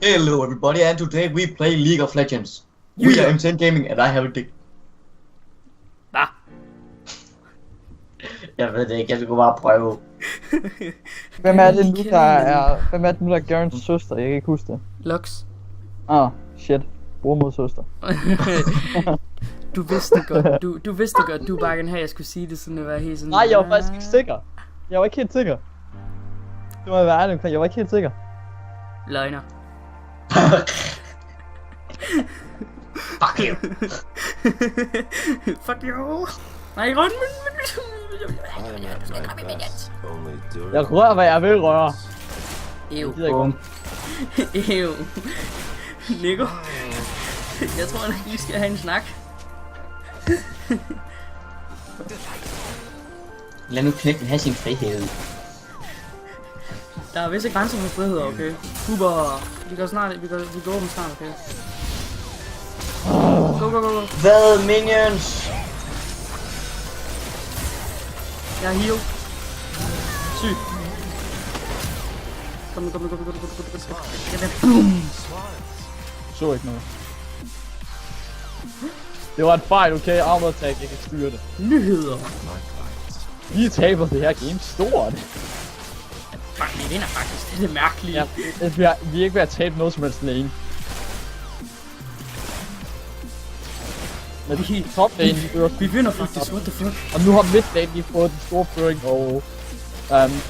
Hello everybody, and today we play League of Legends. We are M10 Gaming, and I have a dick. Hvad? Jeg ved det ikke, jeg skal bare prøve. Hvem er det nu, der gør en søster? Jeg kan ikke huske det. Lux. Shit. Bror mod søster. Du vidste det godt. Du vidste godt, du bare gerne have, at jeg skulle sige det, sådan at være helt sådan... Nej, jeg var faktisk ikke sikker. Jeg var ikke helt sikker. Det må jeg være ærlig omkring, jeg var ikke helt sikker. Løgner. Fuck you. Fuck you. Nej, rød. Jeg rører, hvad jeg vil røre. Ew. Bum. Ew. Nico. Jeg tror nok, vi skal have en snak. Lad nu knækken have sin frihed. Der er visse grænser for frihed, okay? Super. Vi går åbent snart, okay? Go. Hvad, minions? Jeg er heal. Syg. Kom. Boom. Så ikke noget. Det var en fejl, okay? Armor attack, jeg kan styre det. Nyheder. Vi taber det her game stort. Fuck, vi vinder faktisk. Det er det mærkelige. Ja, vi er ikke ved at tabe noget som helst lane. Men top lane, vi vinder faktisk, what the fuck? Og nu har mid lane lige fået den store føring, og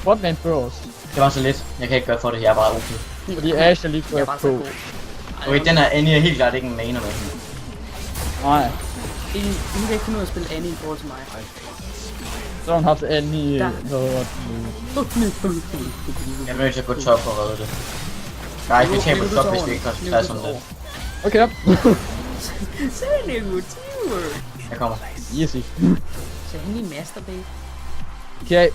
front lane fører os. Det var så lidt. Jeg kan ikke gøre for det, jeg er bare OP. Fordi Ashe er lige Jeg er gået bare på. så god. Okay, den her Annie er helt klart ikke en mainer med hende. Nej, Ingen kan ikke finde ud af at spille Annie i forhold til mig. så har hun haft Annie Jeg er nødt til at gå top og redde det. Nej, vi taber top, hvis vi ikke koncentrerer os om det. Okay, op. Se, Nico, teamwork. Jeg kommer. Easy. Så han i masturbate. Okay.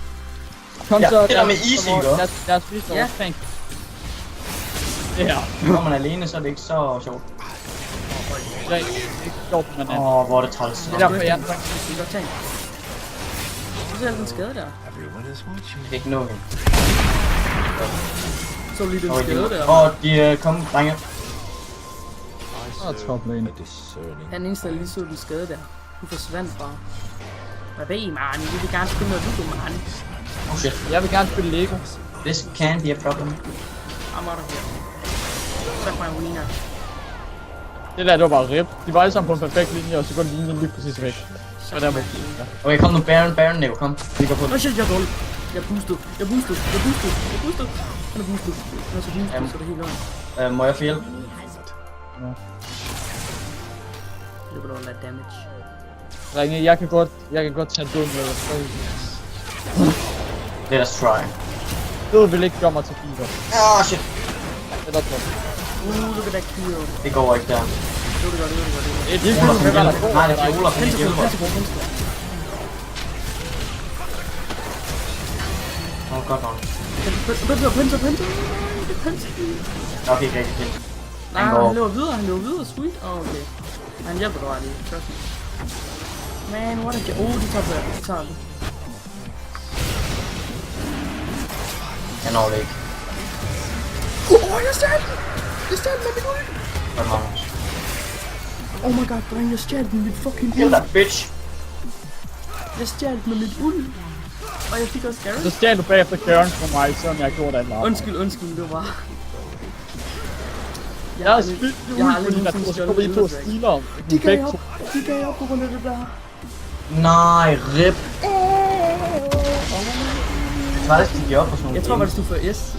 Kom Ja, så. det der med easy, ikke? Lad os vise Ja. vores tank. Det her. Når man er alene, så er det ikke så sjovt. Det er ikke sjovt, men Hvor er det træls. det er derfor, jeg... Vi kan godt tage en. Så ser jeg den skade der. Jeg kan ikke nå hende. Så lige den skade der. Og de er kommet, drenge. Top lane. Han eneste, der lige så den skade der. Du forsvandt bare. Hvad ved I, man? Vi vil gerne spille noget Ludo, man. Oh shit. Jeg vil gerne spille Lego. This can be a problem. I'm out of here. Suck my wiener. Det der, det var bare rip. De var alle sammen på en perfekt linje, og så går linjen lige præcis væk. Så der var Okay, kom nu, Baron, Nico, kom. Vi går på Åh den. shit, jeg er dårlig. Jeg er boostet. Han er boostet. Han er så boostet, så det er helt løgn. Må jeg få hjælp? Det var dog lidt damage. Drenge, jeg kan godt tage død med. Let us try. Død vil ikke gøre mig til feeder. Ah, shit. Eller top. Look at that kill. Det går ikke der. Det var det godt. Det er lige Olaf, hvad der går. nej, det er Olaf, han Venstre, hjælper. venstre. Godt nok. Penta. Okay, ikke rigtig. Nej, Han går. han løber videre, sweet. Okay. Han hjælper dig lige, trust me. Man, what a j... de tager den. Jeg når det ikke. Jeg stjal med mit uld. Godt nok. Oh my god, dreng, jeg stjal med mit fucking Kill uld. that bitch. Jeg stjal med mit uld. Og jeg fik også Garen. Så stjal du bagefter Karen for mig, selvom jeg gjorde alt arbejde. Undskyld, det var... Jeg har spildt det ud, fordi der kommer I to stiler. De gav op på grund af det der. Nej, rip. Hvad er det, de giver op for sådan nogle Jeg tror, hvad det stod for S.